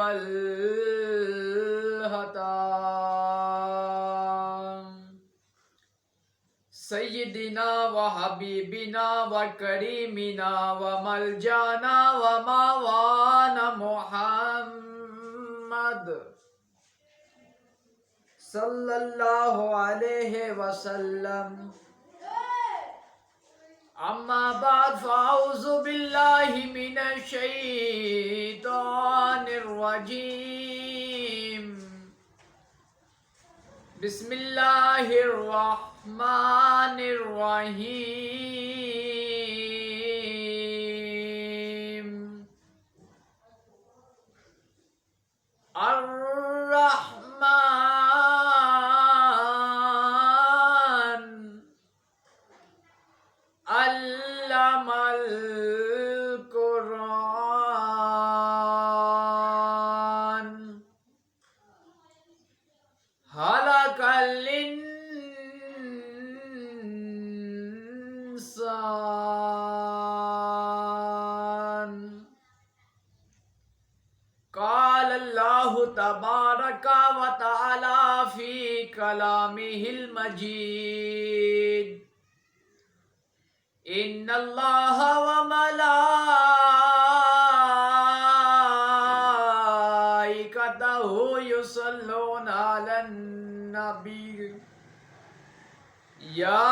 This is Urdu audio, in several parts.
والهتام سیدنا و حبیبنا و کریمنا و ملجانا و ماوانا محمد صلی اللہ علیہ وسلم. اما بعد فاعوذ باللہ من الشیطان الرجیم. بسم اللہ الرحمن الرحیم. الرحمن علم القرآن خلق الانسان. قال اللہ تبارک و تعالی فی کلامہ المجید. ان اللہ و ملائکتہ یصلون علی النبی یا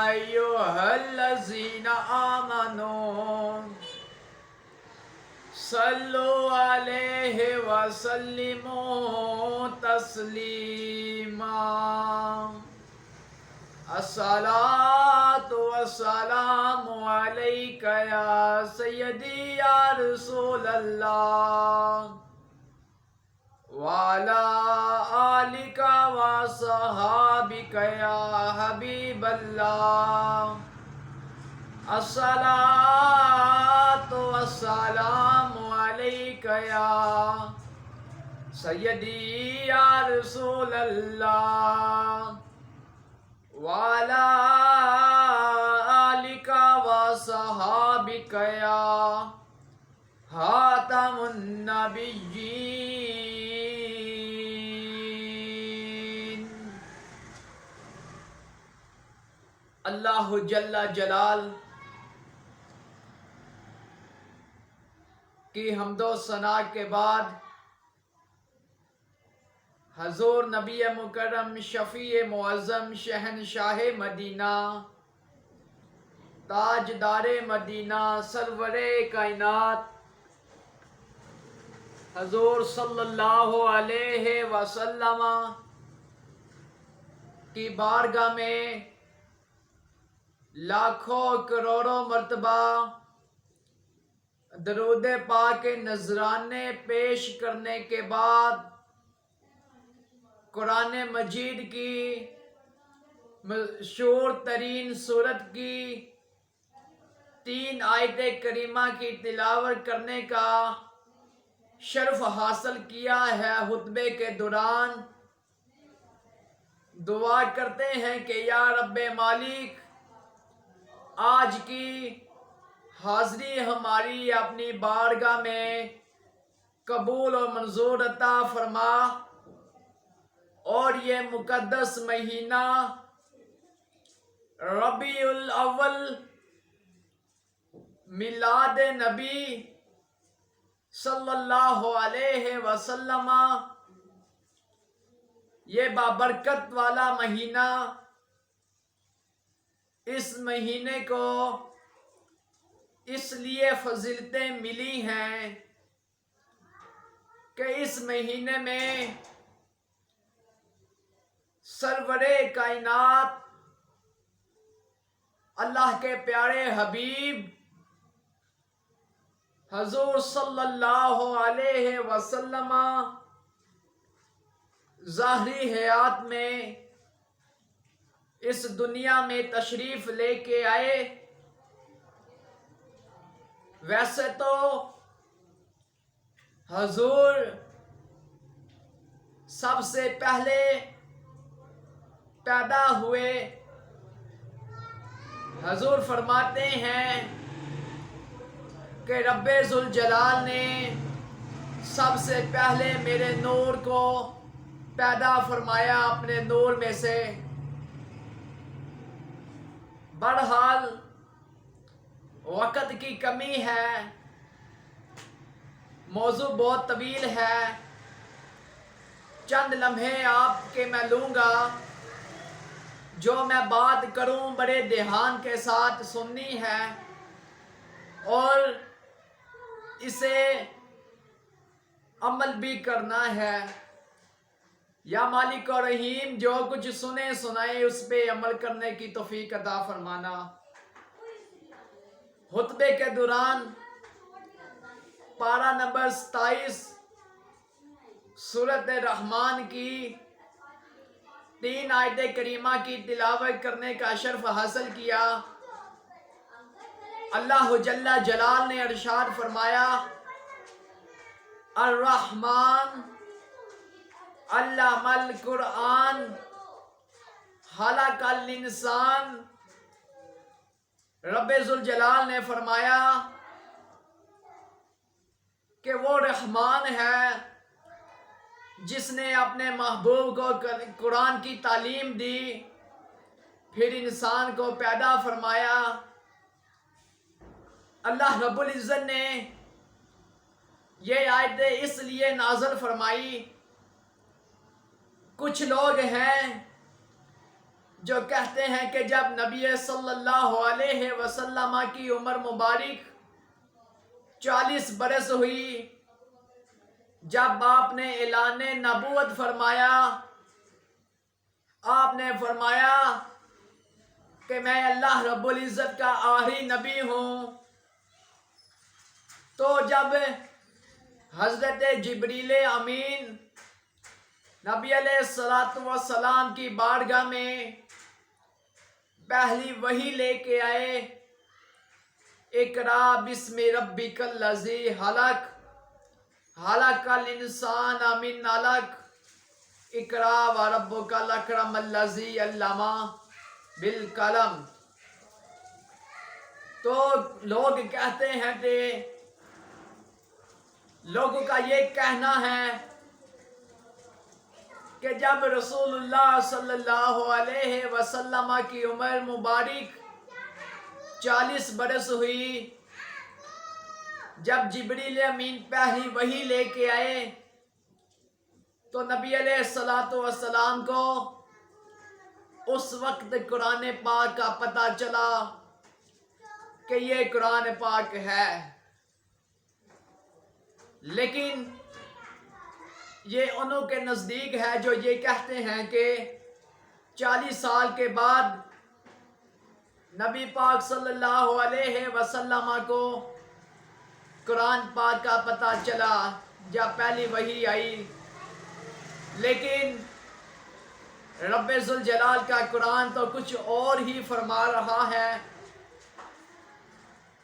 ایھا الذین آمنوا صلوا علیہ وسلموا تسلیما. الصلاۃ والسلام علیک یا سیدی یا رسول اللہ وعلی آلک وصحابک یا حبیب اللہ. الصلاۃ والسلام علیک یا سیدی یا رسول اللہ وعلی آلک وصحابک یا خاتم النبیین. اللہ جل جلال کی حمد و ثنا کے بعد حضور نبی مکرم شفیع معظم شہنشاہ مدینہ تاجدار مدینہ سرور کائنات حضور صلی اللہ علیہ وسلم کی بارگاہ میں لاکھوں کروڑوں مرتبہ درود پاک نذرانے پیش کرنے کے بعد قرآن مجید کی مشہور ترین سورت کی 3 آیت کریمہ کی تلاوت کرنے کا شرف حاصل کیا ہے. خطبے کے دوران دعا کرتے ہیں کہ یا رب مالک آج کی حاضری ہماری اپنی بارگاہ میں قبول و منظور عطا فرما اور یہ مقدس مہینہ ربیع الاول میلاد نبی صلی اللہ علیہ وسلم یہ بابرکت والا مہینہ، اس مہینے کو اس لیے فضیلتیں ملی ہیں کہ اس مہینے میں سرور کائنات اللہ کے پیارے حبیب حضور صلی اللہ علیہ وسلم ظاہری حیات میں اس دنیا میں تشریف لے کے آئے. ویسے تو حضور سب سے پہلے پیدا ہوئے. حضور فرماتے ہیں کہ رب ذوالجلال نے سب سے پہلے میرے نور کو پیدا فرمایا اپنے نور میں سے۔ بہرحال وقت کی کمی ہے، موضوع بہت طویل ہے، چند لمحے آپ کے میں لوں گا۔ جو میں بات کروں بڑے دھیان کے ساتھ سننی ہے اور اسے عمل بھی کرنا ہے۔ یا مالک و رحیم جو کچھ سنے سنائے اس پہ عمل کرنے کی توفیق عطا فرمانا۔ خطبے کے دوران پارہ نمبر 27 سورۃ الرحمن کی 3 آیت کریمہ کی تلاوت کرنے کا شرف حاصل کیا۔ اللہ جل جلال نے ارشاد فرمایا، الرحمن علم القرآن خلق الانسان۔ رب ذوالجلال نے فرمایا کہ وہ رحمان ہے جس نے اپنے محبوب کو قرآن کی تعلیم دی، پھر انسان کو پیدا فرمایا۔ اللہ رب العزت نے یہ آیت اس لیے نازل فرمائی، کچھ لوگ ہیں جو کہتے ہیں کہ جب نبی صلی اللہ علیہ وسلم کی عمر مبارک 40 برس ہوئی، جب آپ نے اعلان نبوت فرمایا، آپ نے فرمایا کہ میں اللہ رب العزت کا آخری نبی ہوں، تو جب حضرت جبریل امین نبی علیہ السلام کی بارگاہ میں پہلی وحی لے کے آئے، اقرا بسم ربک الذی خلق خلق الانسان من علق اقرا وربک الاکرم الذی علم بالقلم۔ تو لوگ کہتے ہیں کہ لوگوں کا یہ کہنا ہے کہ جب رسول اللہ صلی اللہ علیہ وسلم کی عمر مبارک 40 برس ہوئی، جب جبریل امین پہلی وحی لے کے آئے تو نبی علیہ السلام کو اس وقت قرآن پاک کا پتہ چلا کہ یہ قرآن پاک ہے۔ لیکن یہ انہوں کے نزدیک ہے جو یہ کہتے ہیں کہ 40 سال کے بعد نبی پاک صلی اللہ علیہ وسلم کو قرآن پاک کا پتہ چلا جب پہلی وحی آئی۔ لیکن رب ذوالجلال کا قرآن تو کچھ اور ہی فرما رہا ہے۔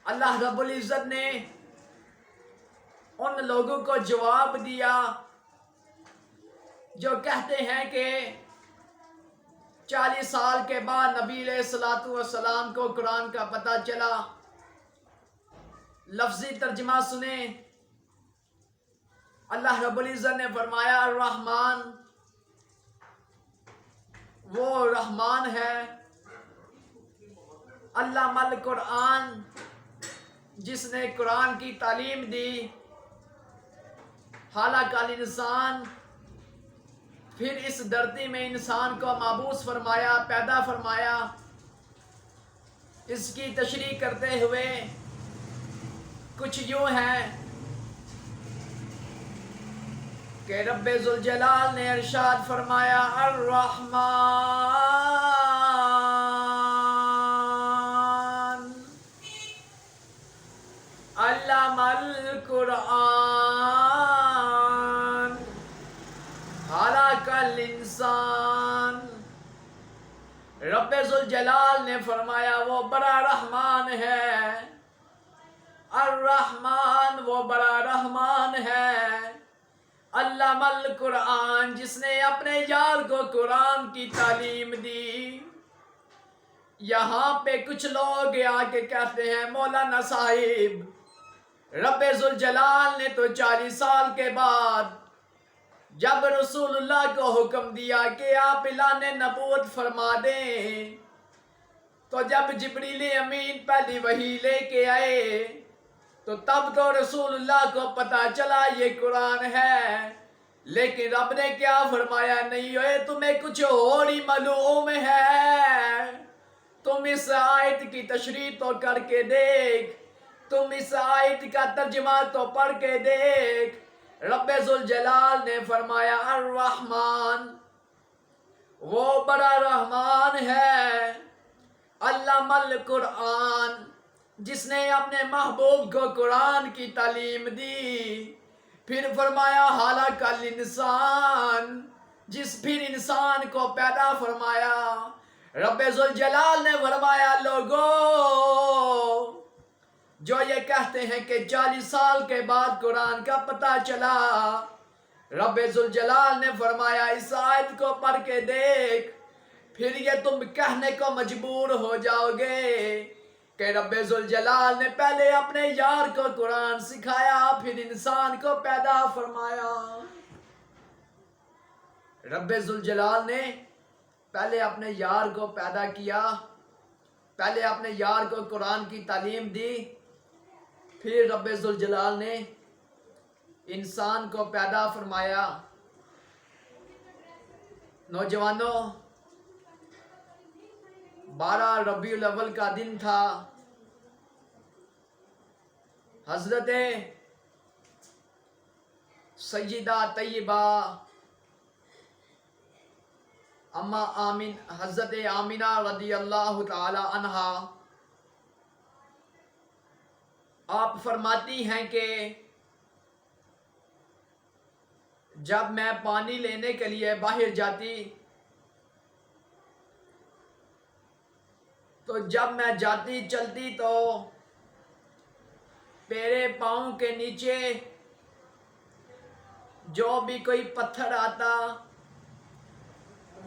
اللہ رب العزت نے ان لوگوں کو جواب دیا جو کہتے ہیں کہ 40 سال کے بعد نبی علیہ السلام کو قرآن کا پتہ چلا۔ لفظی ترجمہ سنیں، اللہ رب العزت نے فرمایا الرحمن، وہ رحمان ہے، علم القرآن، جس نے قرآن کی تعلیم دی، خلق الانسان، پھر اس دھرتی میں انسان کو مابعوث فرمایا، پیدا فرمایا۔ اس کی تشریح کرتے ہوئے کچھ یوں ہے کہ رب ذوالجلال نے ارشاد فرمایا الرحمن علم القرآن خلق الانسان۔ رب ذوالجلال نے فرمایا وہ بڑا رحمان ہے، الرحمن وہ بڑا رحمان ہے، علم القرآن جس نے اپنے یار کو قرآن کی تعلیم دی۔ یہاں پہ کچھ لوگ آ کے کہتے ہیں مولانا صاحب رب ذوالجلال نے تو 40 سال کے بعد جب رسول اللہ کو حکم دیا کہ آپ اعلان نبوت فرما دیں، تو جب جبریل امین پہلی وحی لے کے آئے تو تب تو رسول اللہ کو پتا چلا یہ قرآن ہے، لیکن رب نے کیا فرمایا، نہیں ہوئے تمہیں کچھ اور ہی معلوم ہے، تم اس آیت کی تشریح تو کر کے دیکھ، تم اس آیت کا ترجمہ تو پڑھ کے دیکھ۔ رب ذوالجلال نے فرمایا الرحمن، وہ بڑا رحمان ہے، علم القرآن، جس نے اپنے محبوب کو قرآن کی تعلیم دی۔ پھر فرمایا خلق الانسان، پھر انسان کو پیدا فرمایا۔ رب ذوالجلال نے فرمایا لوگو جو یہ کہتے ہیں کہ 40 سال کے بعد قرآن کا پتہ چلا، رب ذوالجلال نے فرمایا اس آیت کو پڑھ کے دیکھ، پھر یہ تم کہنے کو مجبور ہو جاؤ گے کہ رب ذوالجلال نے پہلے اپنے یار کو قرآن سکھایا پھر انسان کو پیدا فرمایا۔ رب ذوالجلال نے پہلے اپنے یار کو پیدا کیا، پہلے اپنے یار کو قرآن کی تعلیم دی، پھر رب ذوالجلال نے انسان کو پیدا فرمایا۔ نوجوانوں، 12 ربیع الاول کا دن تھا۔ حضرت سیدہ طیبہ حضرت آمینہ رضی اللہ تعالی عنہا آپ فرماتی ہیں کہ جب میں پانی لینے کے لیے باہر جاتی تو جب میں جاتی چلتی تو میرے پاؤں کے نیچے جو بھی کوئی پتھر آتا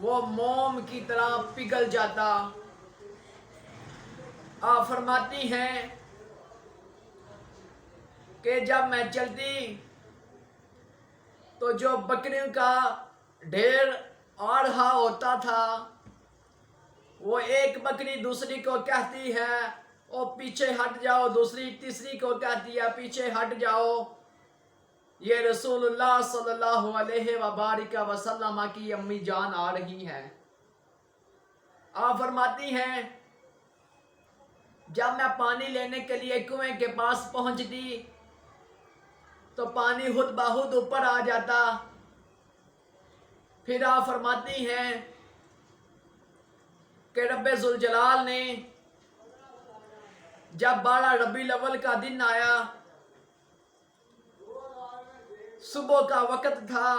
وہ موم کی طرح پگھل جاتا۔ آپ فرماتی ہیں کہ جب میں چلتی تو جو بکریوں کا ڈھیر آ رہا ہوتا تھا وہ ایک بکری دوسری کو کہتی ہے او پیچھے ہٹ جاؤ، دوسری تیسری کو کہتی ہے پیچھے ہٹ جاؤ، یہ رسول اللہ صلی اللہ علیہ وبارک وسلم کی امی جان آ رہی ہیں۔ آپ فرماتی ہیں جب میں پانی لینے کے لیے کنویں کے پاس پہنچتی تو پانی خود بخود اوپر آ جاتا۔ پھر آپ فرماتی ہیں کہ رب ذوالجلال نے جب 12 ربیع الاول کا دن آیا، صبح کا وقت تھا،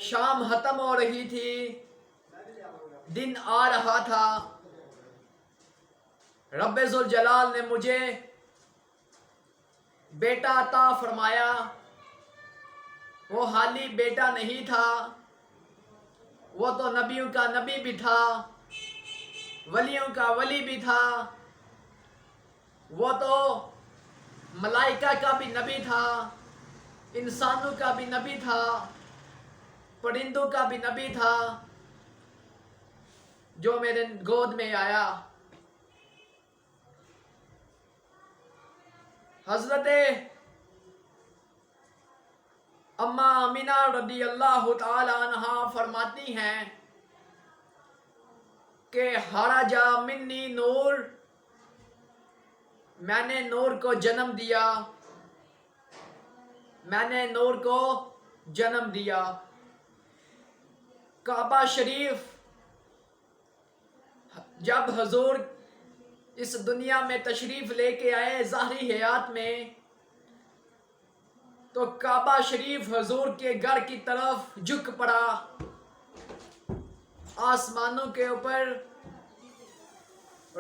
شام ختم ہو رہی تھی، دن آ رہا تھا، رب ذوالجلال نے مجھے بیٹا عطا فرمایا۔ وہ حالی بیٹا نہیں تھا، وہ تو نبیوں کا نبی بھی تھا، ولیوں کا ولی بھی تھا، وہ تو ملائکہ کا بھی نبی تھا، انسانوں کا بھی نبی تھا، پرندوں کا بھی نبی تھا، جو میرے گود میں آیا۔ حضرت اماں آمینہ رضی اللہ تعالی عنہا فرماتی ہیں کہ خرج منی نور، میں نے نور کو جنم دیا، میں نے نور کو جنم دیا۔ کعبہ شریف جب حضور اس دنیا میں تشریف لے کے آئے ظاہری حیات میں، تو کعبہ شریف حضور کے گھر کی طرف جھک پڑا، آسمانوں کے اوپر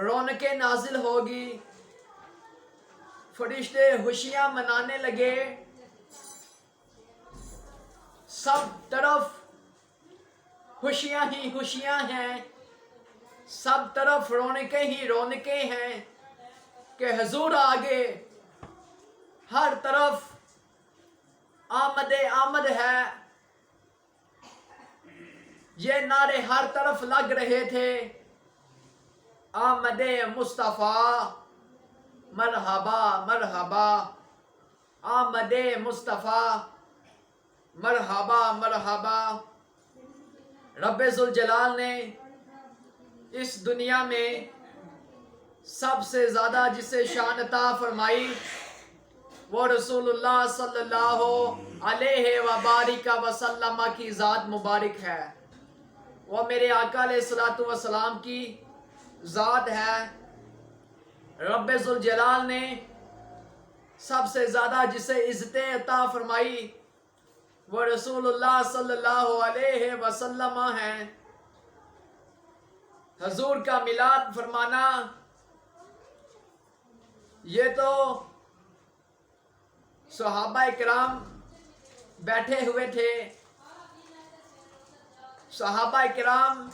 رونقیں نازل ہوگی، فرشتے خوشیاں منانے لگے، سب طرف خوشیاں ہی خوشیاں ہیں، سب طرف رونقیں ہی رونقیں ہیں۔ کہ حضور آگے ہر طرف آمد ہے. یہ نعرے ہر طرف لگ رہے تھے. آمد مصطفیٰ مرحبا مرحبا، آمد مصطفیٰ مرحبا مرحبا. رب ذوالجلال نے اس دنیا میں سب سے زیادہ جسے شان عطا فرمائی وہ رسول اللہ صلی اللہ علیہ وبارک وسلم کی ذات مبارک ہے. وہ میرے آقا علیہ الصلوۃ والسلام کی ذات ہے. رب ذوالجلال نے سب سے زیادہ جسے عزت عطا فرمائی وہ رسول اللہ صلی اللہ علیہ وسلم ہیں. حضور کا میلاد فرمانا یہ تو صحابہ کرام بیٹھے ہوئے تھے. صحابہ کرام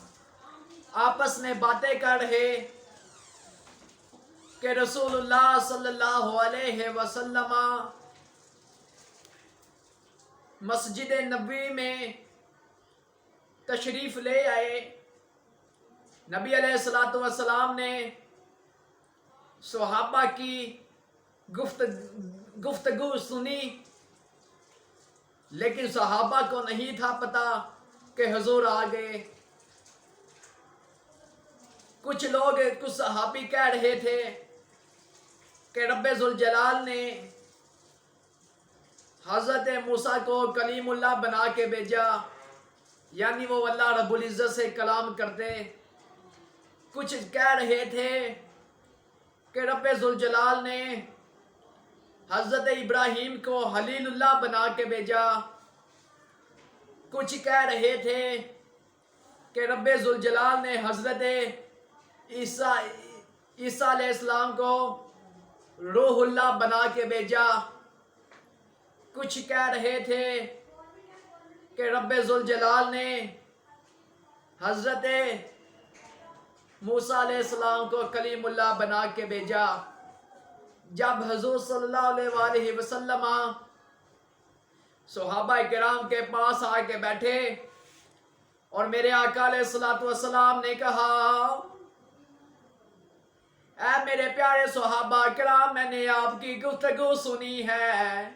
آپس میں باتیں کر رہے کہ رسول اللہ صلی اللہ علیہ وسلم مسجد نبوی میں تشریف لے آئے. نبی علیہ الصلوۃ والسلام نے صحابہ کی گفتگو سنی، لیکن صحابہ کو نہیں تھا پتا کہ حضور آ گئے. کچھ صحابی کہہ رہے تھے کہ رب ذوالجلال نے حضرت موسیٰ کو کلیم اللہ بنا کے بھیجا، یعنی وہ اللہ رب العزت سے کلام کرتے. کچھ کہہ رہے تھے کہ رب ذوالجلال نے حضرت ابراہیم کو خلیل اللہ بنا کے بھیجا. کچھ کہہ رہے تھے کہ رب ذوالجلال نے حضرت عیسیٰ علیہ السلام کو روح اللہ بنا کے بھیجا. کچھ کہہ رہے تھے کہ رب ذوالجلال نے حضرت موسیٰ علیہ السلام کو کلیم اللہ بنا کے بھیجا. جب حضور صلی اللہ علیہ وآلہ وسلم صحابہ کرام کے پاس آ کے بیٹھے اور میرے آقا علیہ الصلوۃ والسلام نے کہا، اے میرے پیارے صحابہ کرام، میں نے آپ کی گفتگو سنی ہے،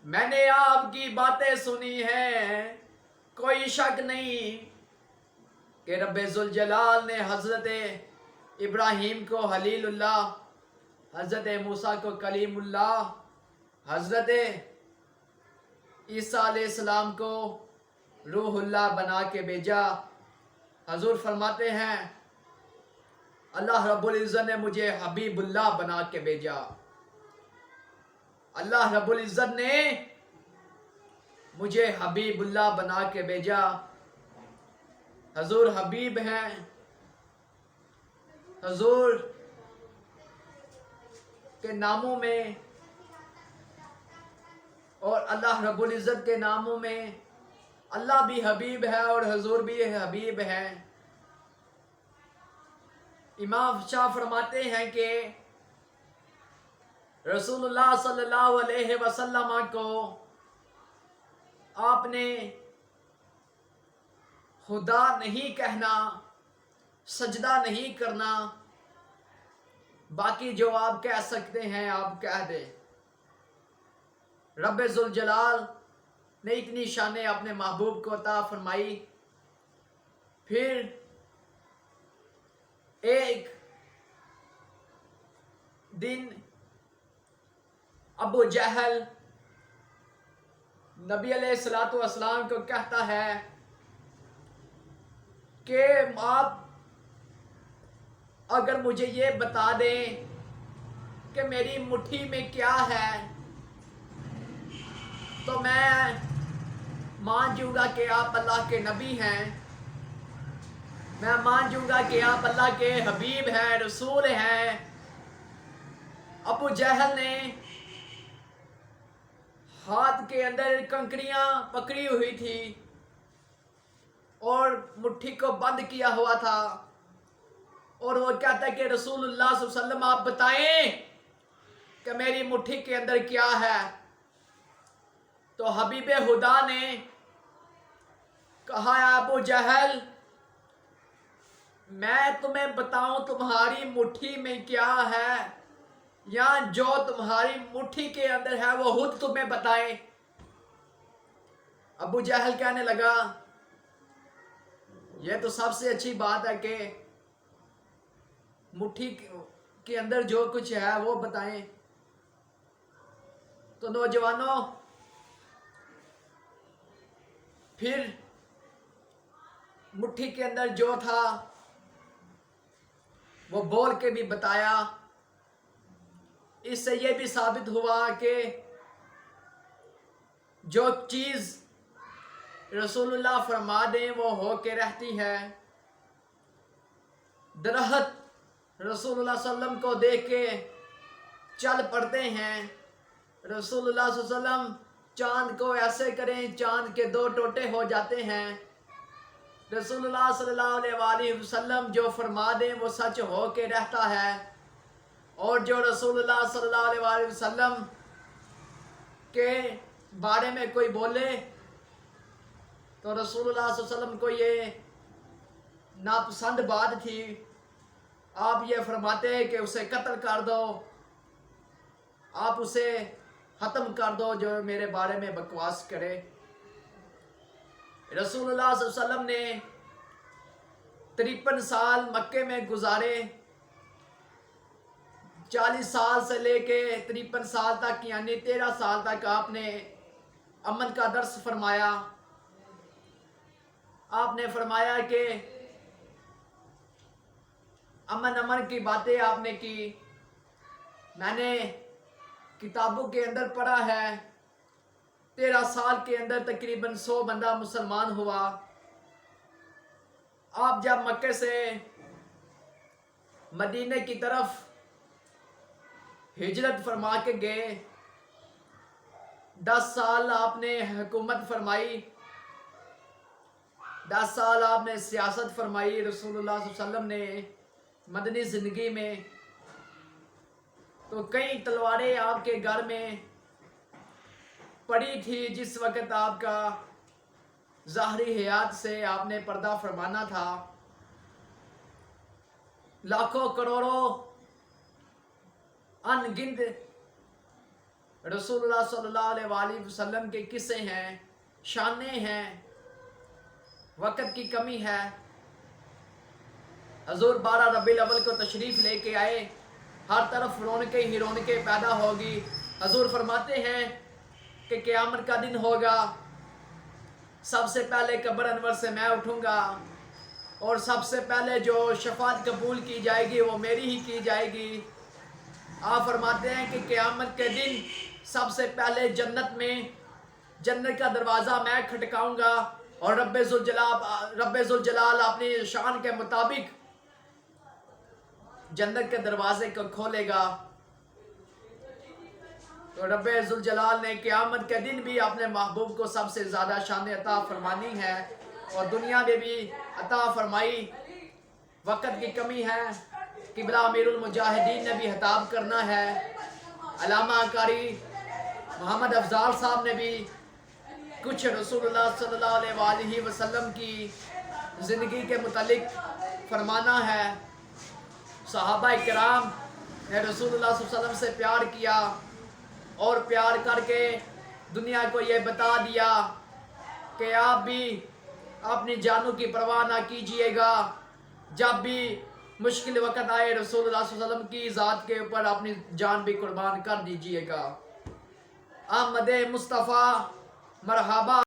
میں نے آپ کی باتیں سنی ہیں. کوئی شک نہیں کہ رب ذوالجلال نے حضرت ابراہیم کو خلیل اللہ، حضرت موسیٰ کو کلیم اللہ، حضرت عیسیٰ علیہ السلام کو روح اللہ بنا کے بھیجا. حضور فرماتے ہیں اللہ رب العزت نے مجھے حبیب اللہ بنا کے بھیجا. اللہ رب العزت نے مجھے حبیب اللہ بنا کے بھیجا. حضور حبیب ہیں. حضور کے ناموں میں اور اللہ رب العزت کے ناموں میں اللہ بھی حبیب ہے اور حضور بھی حبیب ہیں. امام شاہ فرماتے ہیں کہ رسول اللہ صلی اللہ علیہ وسلم کو آپ نے خدا نہیں کہنا، سجدہ نہیں کرنا، باقی جو آپ کہہ سکتے ہیں آپ کہہ دیں. رب ذوالجلال نے اتنی شانیں اپنے محبوب کو عطا فرمائی. پھر ایک دن ابو جہل نبی علیہ الصلوۃ والسلام کو کہتا ہے کہ آپ اگر مجھے یہ بتا دیں کہ میری مٹھی میں کیا ہے تو میں مان جوں گا کہ آپ اللہ کے نبی ہیں، میں مان جوں گا کہ آپ اللہ کے حبیب ہیں، رسول ہیں. ابو جہل نے ہاتھ کے اندر کنکریاں پکڑی ہوئی تھی اور مٹھی کو بند کیا ہوا تھا. اور وہ کہتا ہے کہ رسول اللہ صلی اللہ علیہ وسلم آپ بتائیں کہ میری مٹھی کے اندر کیا ہے؟ تو حبیب خدا نے کہا ابو جہل میں تمہیں بتاؤں تمہاری مٹھی میں کیا ہے یا جو تمہاری مٹھی کے اندر ہے وہ خود تمہیں بتائیں؟ ابو جہل کہنے لگا یہ تو سب سے اچھی بات ہے کہ مٹھی کے اندر جو کچھ ہے وہ بتائیں۔ تو نوجوانوں پھر مٹھی کے اندر جو تھا وہ بول کے بھی بتایا۔ اس سے یہ بھی ثابت ہوا کہ جو چیز رسول اللہ فرما دیں وہ ہو کے رہتی ہے۔ درخت رسول اللہ صلی اللہ علیہ وسلم کو دیکھ کے چل پڑتے ہیں۔ رسول اللہ صلی اللہ علیہ وسلم چاند کو ایسے کریں چاند کے 2 ٹوٹے ہو جاتے ہیں۔ رسول اللہ صلی اللہ علیہ وسلم جو فرما دیں وہ سچ ہو کے رہتا ہے، اور جو رسول اللہ صلی اللہ علیہ وسلم کے بارے میں کوئی بولے تو رسول اللہ صلی اللہ علیہ وسلم کو یہ ناپسند بات تھی۔ آپ یہ فرماتے ہیں کہ اسے قتل کر دو، آپ اسے ختم کر دو جو میرے بارے میں بکواس کرے۔ رسول اللہ صلی اللہ علیہ وسلم نے 53 سال مکے میں گزارے، 40 سال سے لے کے 53 سال تک یعنی 13 سال تک آپ نے امن کا درس فرمایا۔ آپ نے فرمایا کہ امن کی باتیں آپ نے کی۔ میں نے کتابوں کے اندر پڑھا ہے 13 سال کے اندر تقریباً 100 بندہ مسلمان ہوا۔ آپ جب مکے سے مدینے کی طرف ہجرت فرما کے گئے، 10 سال آپ نے حکومت فرمائی، 10 سال آپ نے سیاست فرمائی رسول اللہ صلی اللہ علیہ وسلم نے مدنی زندگی میں۔ تو کئی تلواریں آپ کے گھر میں پڑی تھی جس وقت آپ کا ظاہری حیات سے آپ نے پردہ فرمانا تھا۔ لاکھوں کروڑوں ان گنت رسول اللہ صلی اللہ علیہ وسلم کے قصے ہیں، شانیں ہیں، وقت کی کمی ہے۔ حضور 12 ربیع الاول کو تشریف لے کے آئے، ہر طرف رونقیں ہی رونقیں پیدا ہوگی۔ حضور فرماتے ہیں کہ قیامت کا دن ہوگا، سب سے پہلے قبر انور سے میں اٹھوں گا، اور سب سے پہلے جو شفاعت قبول کی جائے گی وہ میری ہی کی جائے گی۔ آپ فرماتے ہیں کہ قیامت کے دن سب سے پہلے جنت کا دروازہ میں کھٹکاؤں گا، اور رب ذوالجلال اپنی شان کے مطابق جنت کے دروازے کو کھولے گا۔ تو رب ذوالجلال نے قیامت کے دن بھی اپنے محبوب کو سب سے زیادہ شان عطا فرمانی ہے، اور دنیا میں بھی عطا فرمائی۔ وقت کی کمی ہے، قبلہ امیر المجاہدین نے بھی خطاب کرنا ہے، علامہ قاری محمد افضال صاحب نے بھی کچھ رسول اللہ صلی اللہ علیہ وسلم کی زندگی کے متعلق فرمانا ہے۔ صحابہ کرام نے رسول اللہ صلی اللہ علیہ وسلم سے پیار کیا، اور پیار کر کے دنیا کو یہ بتا دیا کہ آپ بھی اپنی جانوں کی پرواہ نہ کیجئے گا، جب بھی مشکل وقت آئے رسول اللہ صلی اللہ علیہ وسلم کی ذات کے اوپر اپنی جان بھی قربان کر دیجئے گا۔ احمد مصطفیٰ مرحبا۔